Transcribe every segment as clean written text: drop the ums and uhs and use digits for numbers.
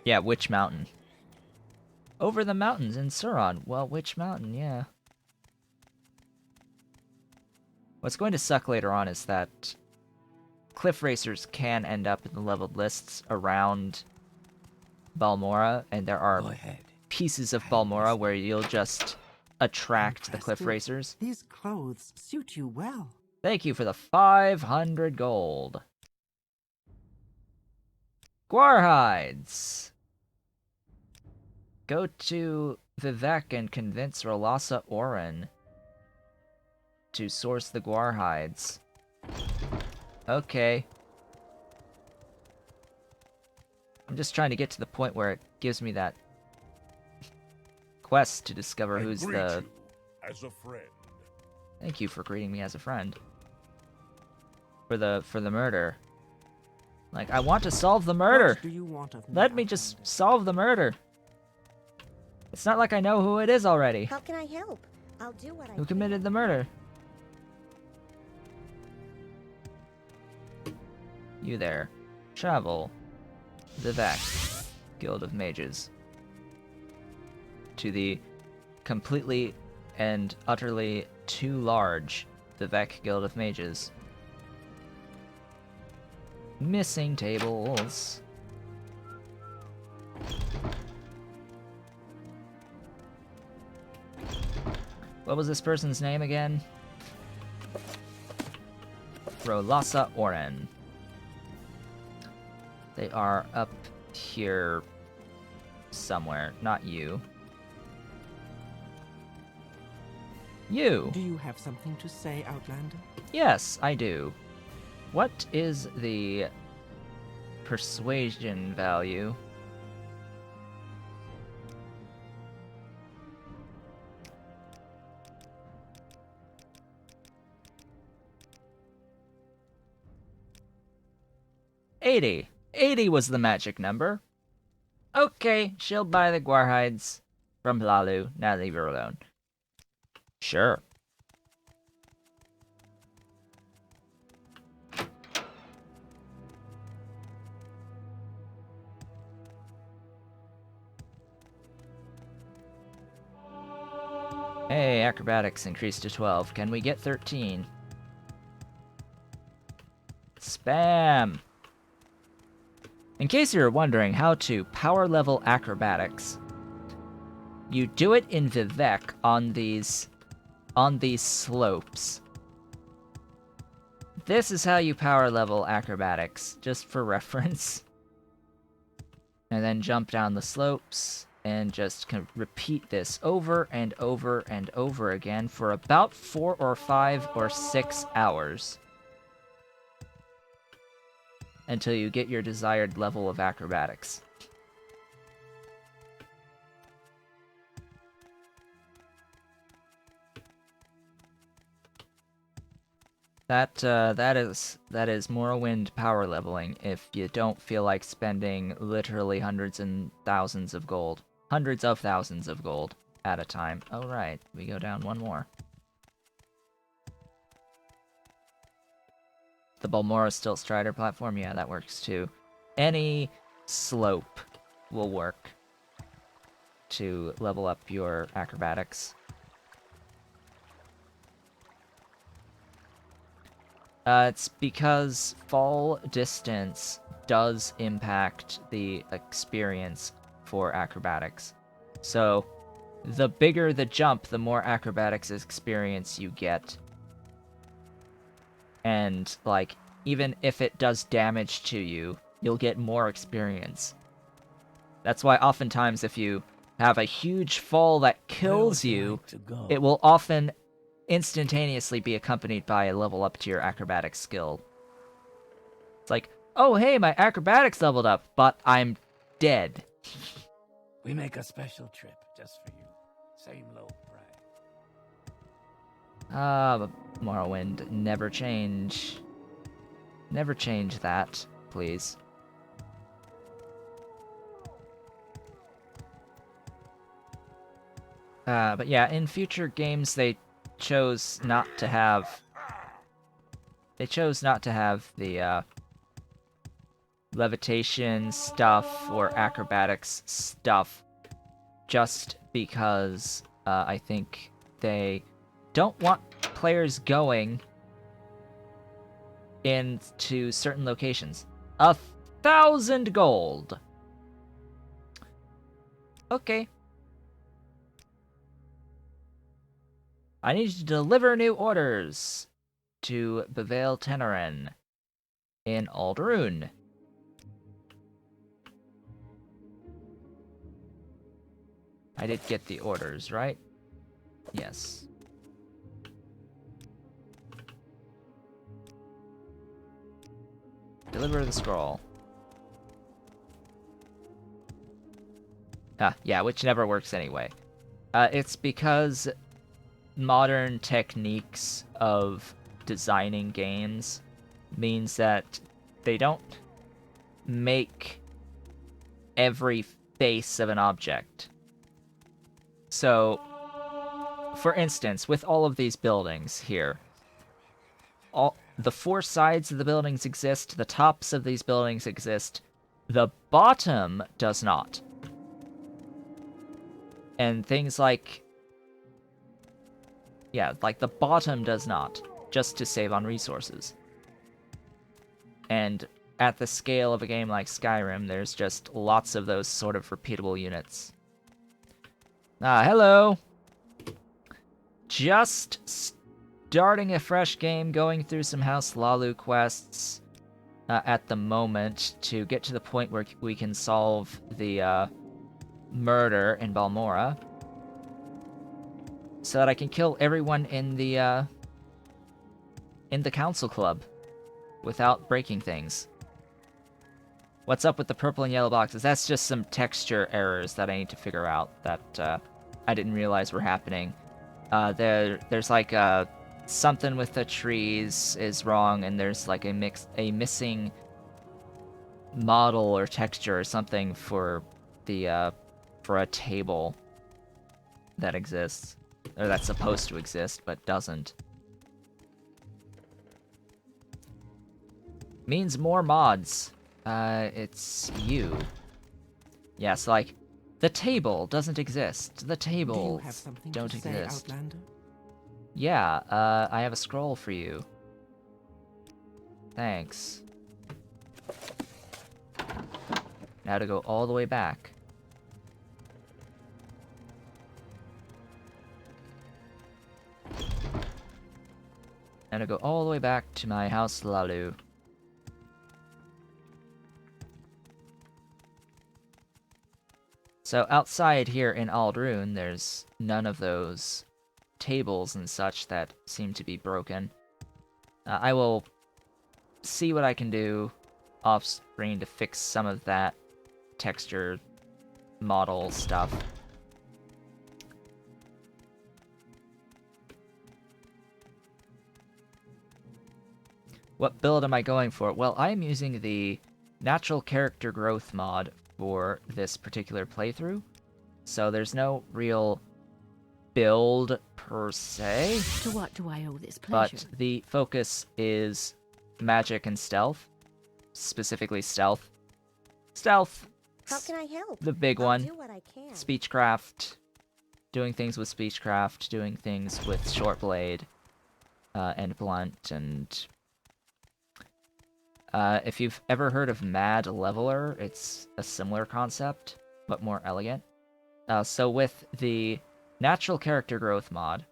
Yeah, which mountain? Over the mountains in Sauron. Well, which mountain? Yeah. What's going to suck later on is that cliff racers can end up in the leveled lists around Balmora, and there are Go ahead. pieces of I'm Balmora listening. where you'll just attract the cliff Interested? racers. These clothes suit you well. Thank you for the 500 gold. Guar hides. Go to Vivek and convince Rolasa Oren to source the Guar hides. Okay. I'm just trying to get to the point where it gives me that quest to discover I who's greet the... you as a friend. Thank you for greeting me as a friend. For the murder. Like, I want to solve the murder! What do you want of me, Let me just Outlander? solve the murder! It's not like I know who it is already. How can I help? I'll do what I Who can. committed the murder? You there. Travel. Vivek. Guild of Mages. To the completely and utterly too large Vivek Guild of Mages. Missing tables. What was this person's name again? Rolasa Oren. They are up here somewhere. Not you. You! Do you have something to say, Outlander? Yes, I do. What is the persuasion value? $80. 80 was the magic number. Okay, she'll buy the guar hides from Lalu. Now leave her alone. Sure. Hey, acrobatics increased to 12. Can we get 13? Spam! In case you're wondering how to power level acrobatics, you do it in Vivek on these slopes. This is how you power level acrobatics, just for reference. And then jump down the slopes and just repeat this over and over and over again for about 4 or 5 or 6 hours. Until you get your desired level of acrobatics. That is Morrowind power leveling if you don't feel like spending literally hundreds and thousands of gold. Hundreds of thousands of gold at a time. Oh right, we go down one more. The Balmora Stilt Strider platform, yeah, that works too. Any slope will work to level up your acrobatics. It's because fall distance does impact the experience for acrobatics. So, the bigger the jump, the more acrobatics experience you get. And, like, even if it does damage to you, you'll get more experience. That's why oftentimes if you have a huge fall that kills you, it will often instantaneously be accompanied by a level up to your acrobatics skill. It's like, oh hey, my acrobatics leveled up, but I'm dead. We make a special trip just for you. Same low price. But Morrowind, never change. Never change that, please. But yeah, in future games they chose not to have... They chose not to have the levitation stuff or acrobatics stuff just because I think they don't want players going into certain locations. 1,000 gold. Okay. I need to deliver new orders to Bevail Tenoren in Alderun. I did get the orders, right? Yes. Deliver the scroll. Yeah, which never works anyway. It's because modern techniques of designing games means that they don't make every face of an object. So, for instance, with all of these buildings here, all the four sides of the buildings exist, the tops of these buildings exist, the bottom does not. And things like, yeah, like the bottom does not, just to save on resources. And at the scale of a game like Skyrim, there's just lots of those sort of repeatable units. Hello! Just starting a fresh game, going through some House Lalu quests at the moment to get to the point where we can solve the murder in Balmora, so that I can kill everyone in the council club without breaking things. What's up with the purple and yellow boxes? That's just some texture errors that I need to figure out that I didn't realize were happening. There's like something with the trees is wrong, and there's like a missing model or texture or something for the for a table that exists, or that's supposed to exist but doesn't. Means more mods. It's you. Yeah, so like, the table doesn't exist. The tables don't exist. Outlander? Yeah, I have a scroll for you. Thanks. Now to go all the way back. Now to go all the way back to my House Lalu. So outside here in Aldrune, there's none of those tables and such that seem to be broken. I will see what I can do off screen to fix some of that texture model stuff. What build am I going for? Well, I am using the natural character growth mod for this particular playthrough, so there's no real build per se. To what do I owe this pleasure? But the focus is magic and stealth, specifically stealth. Stealth. How can I help? The big I'll one. do what I can. Speechcraft. Doing things with speechcraft. Doing things with short blade and blunt. And if you've ever heard of Mad Leveler, it's a similar concept, but more elegant. So with the natural character growth mod,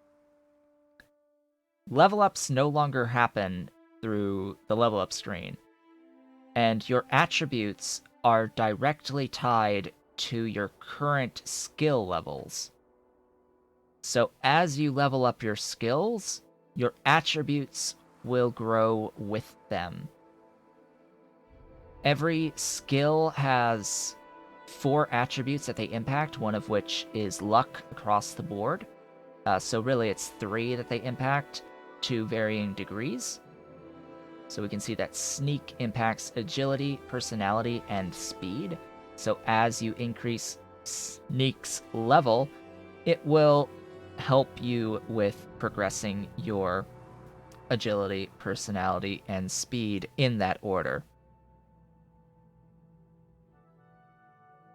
level ups no longer happen through the level up screen, and your attributes are directly tied to your current skill levels. So as you level up your skills, your attributes will grow with them. Every skill has 4 attributes that they impact, one of which is luck across the board. So really it's 3 that they impact to varying degrees. So we can see that sneak impacts agility, personality, and speed. So as you increase sneak's level, it will help you with progressing your agility, personality, and speed in that order.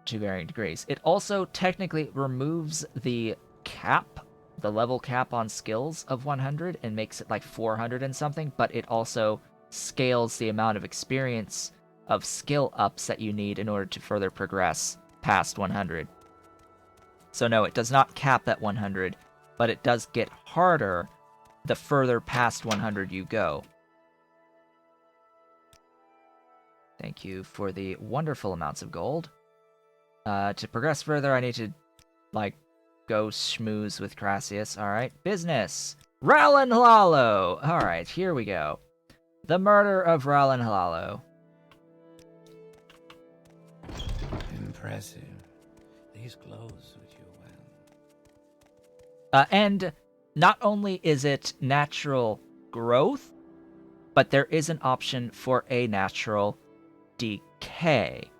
to varying degrees. It also technically removes the cap, the level cap on skills of 100 and makes it like 400 and something, but it also scales the amount of experience of skill ups that you need in order to further progress past 100. So no, it does not cap at 100, but it does get harder the further past 100 you go. Thank you for the wonderful amounts of gold. To progress further, I need to, like, go schmooze with Crassius. Alright, business! Rowland Halalo! Alright, here we go. The murder of Rowland Halalo. Impressive. These clothes suit you well. And not only is it natural growth, but there is an option for a natural decay.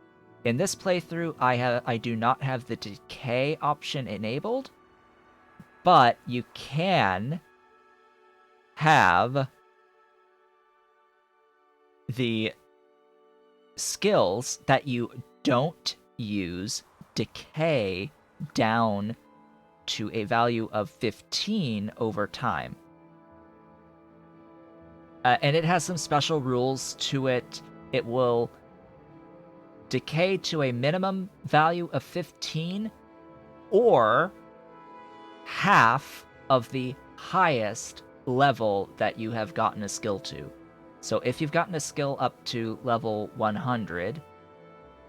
In this playthrough, I do not have the decay option enabled, but you can have the skills that you don't use decay down to a value of 15 over time. And it has some special rules to it. It will decay to a minimum value of 15 or half of the highest level that you have gotten a skill to. So if you've gotten a skill up to level 100,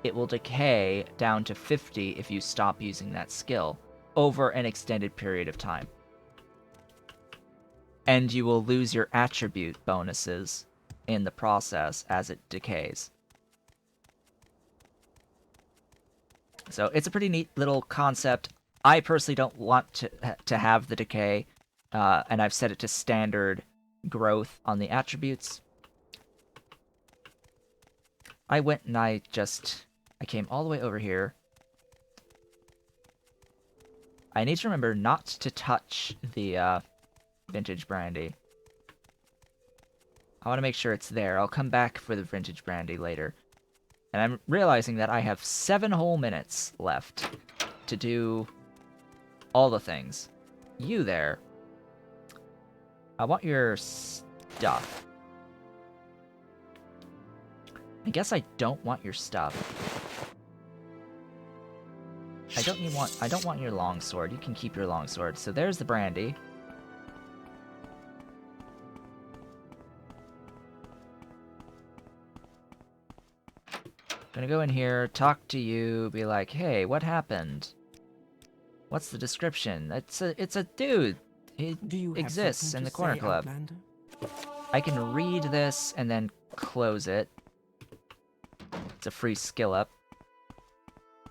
it will decay down to 50 if you stop using that skill over an extended period of time. And you will lose your attribute bonuses in the process as it decays. So it's a pretty neat little concept. I personally don't want to have the decay, and I've set it to standard growth on the attributes. I went and I came all the way over here. I need to remember not to touch the vintage brandy. I want to make sure it's there. I'll come back for the vintage brandy later. And I'm realizing that I have 7 whole minutes left to do all the things. You there. I want your stuff. I guess I don't want your stuff. I don't want your longsword. You can keep your longsword. So there's the brandy. Gonna go in here, talk to you, be like, hey, what happened? What's the description? It's a dude. He exists in the corner club. Outlander? I can read this and then close it. It's a free skill up.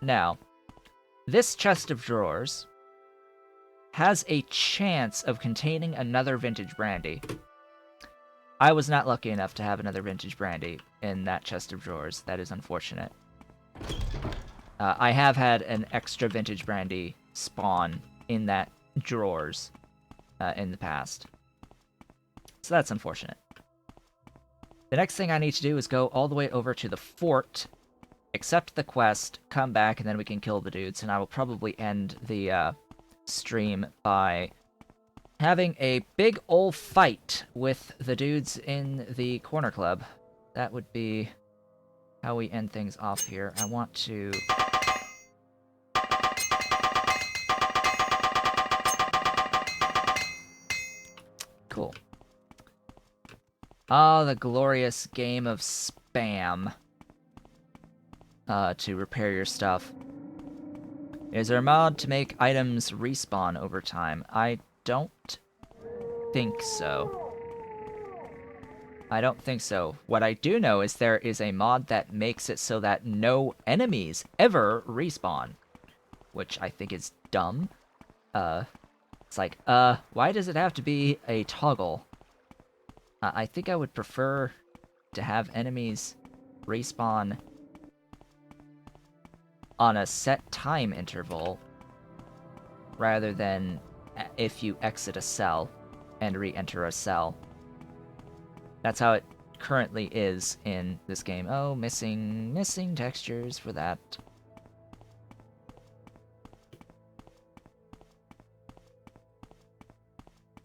Now, this chest of drawers has a chance of containing another vintage brandy. I was not lucky enough to have another vintage brandy in that chest of drawers. That is unfortunate. I have had an extra vintage brandy spawn in that drawers in the past. So that's unfortunate. The next thing I need to do is go all the way over to the fort, accept the quest, come back, and then we can kill the dudes. And I will probably end the stream by having a big ol' fight with the dudes in the corner club. That would be how we end things off here. I want to... Cool. Ah, the glorious game of spam. To repair your stuff. Is there a mod to make items respawn over time? I don't think so. I don't think so. What I do know is there is a mod that makes it so that no enemies ever respawn, which I think is dumb. It's like, why does it have to be a toggle? I think I would prefer to have enemies respawn on a set time interval rather than if you exit a cell and re-enter a cell. That's how it currently is in this game. Oh, missing textures for that.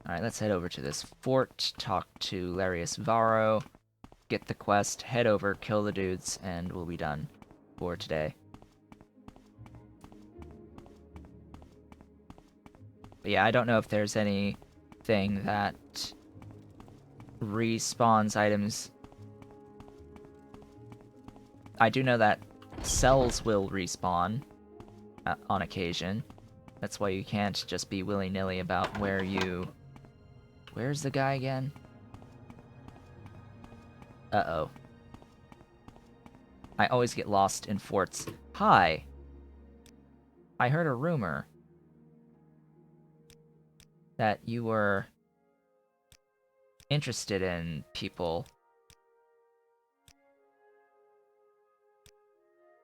Alright, let's head over to this fort, talk to Larius Varro, get the quest, head over, kill the dudes, and we'll be done for today. But yeah, I don't know if there's anything that respawns items. I do know that cells will respawn on occasion. That's why you can't just be willy-nilly about where you... Where's the guy again? Uh-oh. I always get lost in forts. Hi! I heard a rumor that you were interested in people.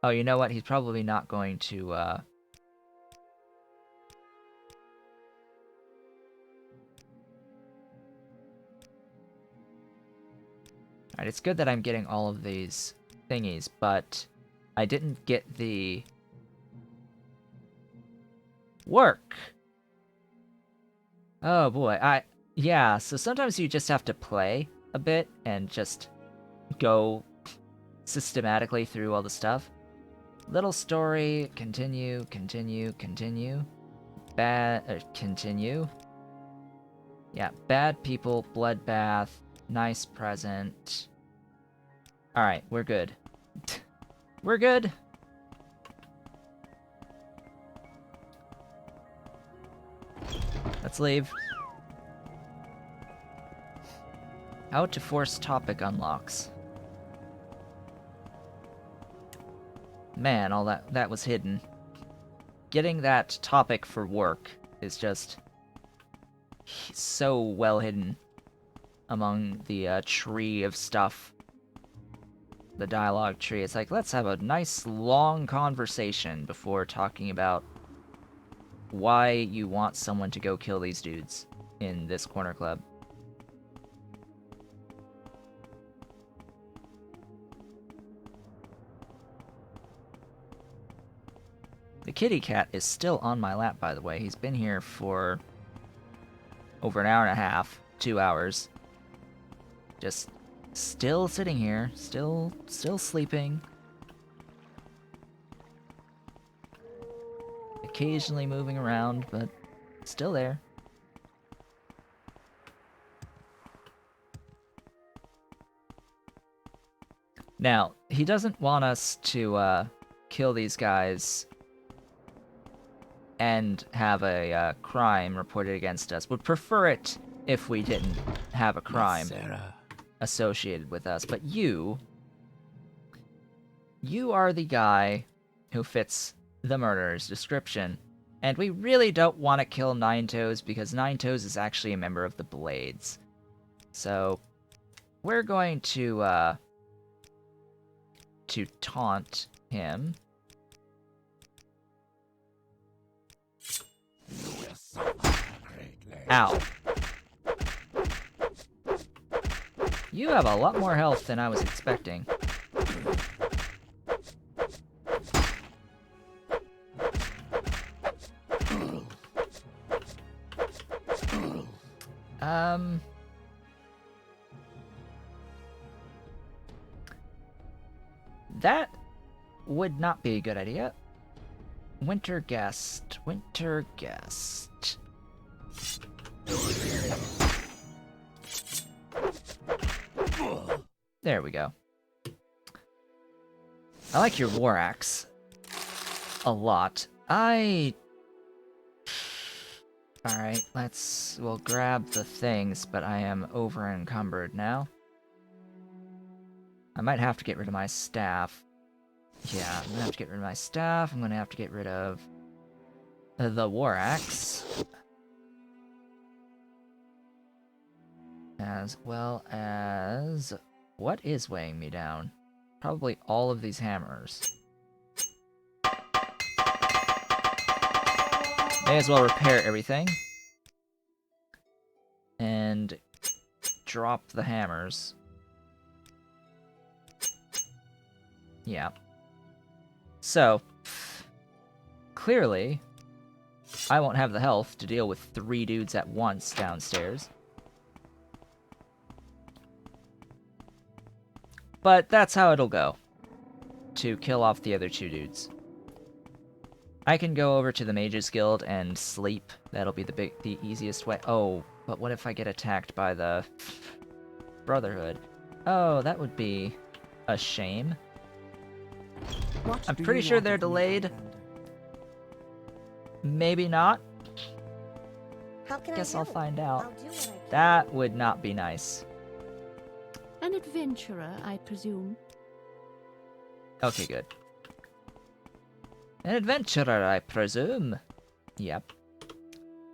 Oh, you know what? He's probably not going to, Alright, it's good that I'm getting all of these thingies, but I didn't get the work. Oh boy, yeah, so sometimes you just have to play a bit and just go systematically through all the stuff. Little story, continue, continue. Continue. Yeah, bad people, bloodbath, nice present. Alright, we're good. We're good! Let's leave. How to force topic unlocks. Man, all that was hidden. Getting that topic for work is just so well hidden among the tree of stuff. The dialogue tree. It's like, let's have a nice long conversation before talking about why you want someone to go kill these dudes in this corner club. The kitty cat is still on my lap, by the way. He's been here for over an hour and a half, 2 hours. Just still sitting here, still sleeping. Occasionally moving around, but still there. Now, he doesn't want us to kill these guys and have a crime reported against us. Would prefer it if we didn't have a crime associated with us. But you are the guy who fits the murderer's description. And we really don't want to kill Ninetoes because Ninetoes is actually a member of the Blades. So we're going to taunt him. Ow. You have a lot more health than I was expecting. That would not be a good idea. Winter guest. There we go. I like your war axe a lot. Alright, we'll grab the things, but I am over encumbered now. I might have to get rid of my staff. Yeah, I'm gonna have to get rid of my staff. I'm gonna have to get rid of the war axe. As well as... what is weighing me down? Probably all of these hammers. May as well repair everything. And drop the hammers. Yeah. So, clearly, I won't have the health to deal with 3 dudes at once downstairs. But that's how it'll go, to kill off the other 2 dudes. I can go over to the Mages Guild and sleep. That'll be the easiest way. Oh, but what if I get attacked by the Brotherhood? Oh, that would be a shame. What I'm do pretty you sure want they're of me, delayed. Outlander? Maybe not. How can Guess I I'll help? find I'll out. do what I can. That would not be nice. An adventurer, I presume. Okay, good. An adventurer, I presume. Yep.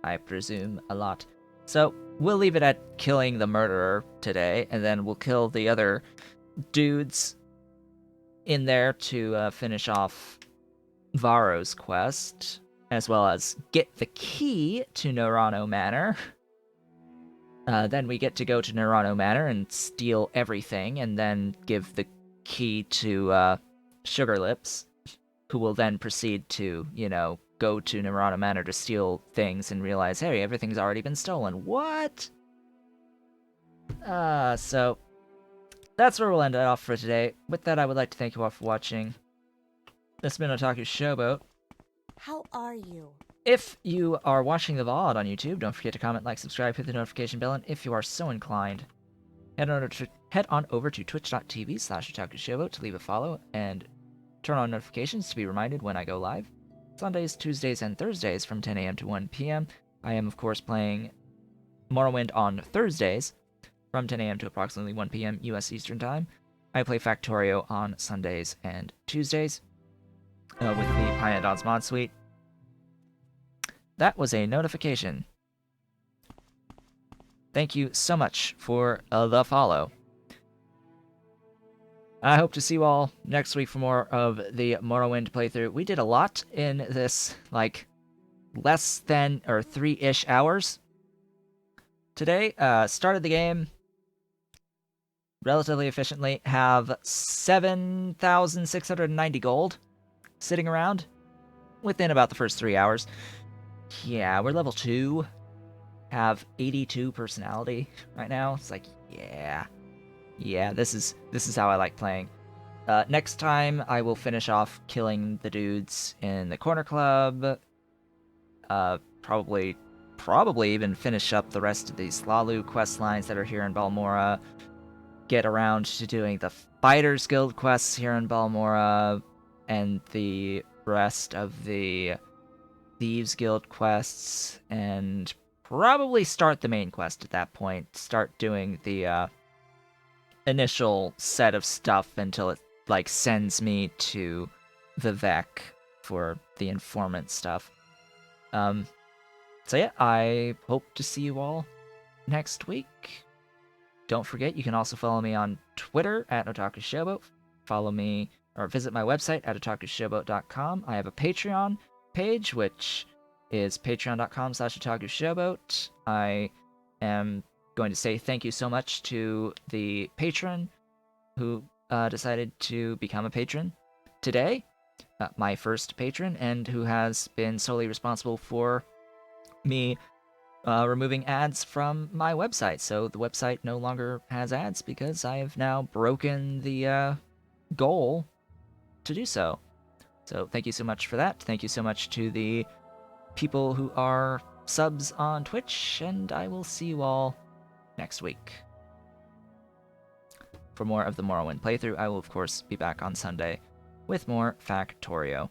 I presume a lot. So, we'll leave it at killing the murderer today, and then we'll kill the other dudes in there to finish off Varro's quest, as well as get the key to Nerano Manor. Then we get to go to Nerano Manor and steal everything, and then give the key to Sugar Lips, who will then proceed to, you know, go to Nerano Manor to steal things and realize, hey, everything's already been stolen. What? So that's where we'll end it off for today. With that, I would like to thank you all for watching. This has been Otaku Showboat. How are you? If you are watching the VOD on YouTube, don't forget to comment, like, subscribe, hit the notification bell, and if you are so inclined, head on over to twitch.tv/OtakuShowboat to leave a follow and turn on notifications to be reminded when I go live. Sundays, Tuesdays, and Thursdays from 10 a.m. to 1 p.m. I am, of course, playing Morrowind on Thursdays from 10 a.m. to approximately 1 p.m. U.S. Eastern Time. I play Factorio on Sundays and Tuesdays with the Pyadons mod suite. That was a notification. Thank you so much for the follow. I hope to see you all next week for more of the Morrowind playthrough. We did a lot in this, like, less than, or 3-ish hours. Today, started the game relatively efficiently, have 7,690 gold sitting around within about the first 3 hours. Yeah, we're level 2. Have 82 personality right now. It's like, yeah, this is how I like playing. Next time, I will finish off killing the dudes in the corner club. Probably even finish up the rest of these Lalu quest lines that are here in Balmora. Get around to doing the Fighters Guild quests here in Balmora, and the rest of the Thieves Guild quests, and probably start the main quest at that point. Start doing the initial set of stuff until it, like, sends me to Vivek for the informant stuff. So yeah, I hope to see you all next week. Don't forget, you can also follow me on Twitter at Otaku Showboat. Follow me, or visit my website at otakushowboat.com. I have a Patreon page, which is patreon.com/otakushowboat. I am going to say thank you so much to the patron who decided to become a patron today, my first patron, and who has been solely responsible for me removing ads from my website. So the website no longer has ads because I have now broken the goal to do so. So thank you so much for that. Thank you so much to the people who are subs on Twitch, and I will see you all next week. For more of the Morrowind playthrough, I will of course be back on Sunday with more Factorio.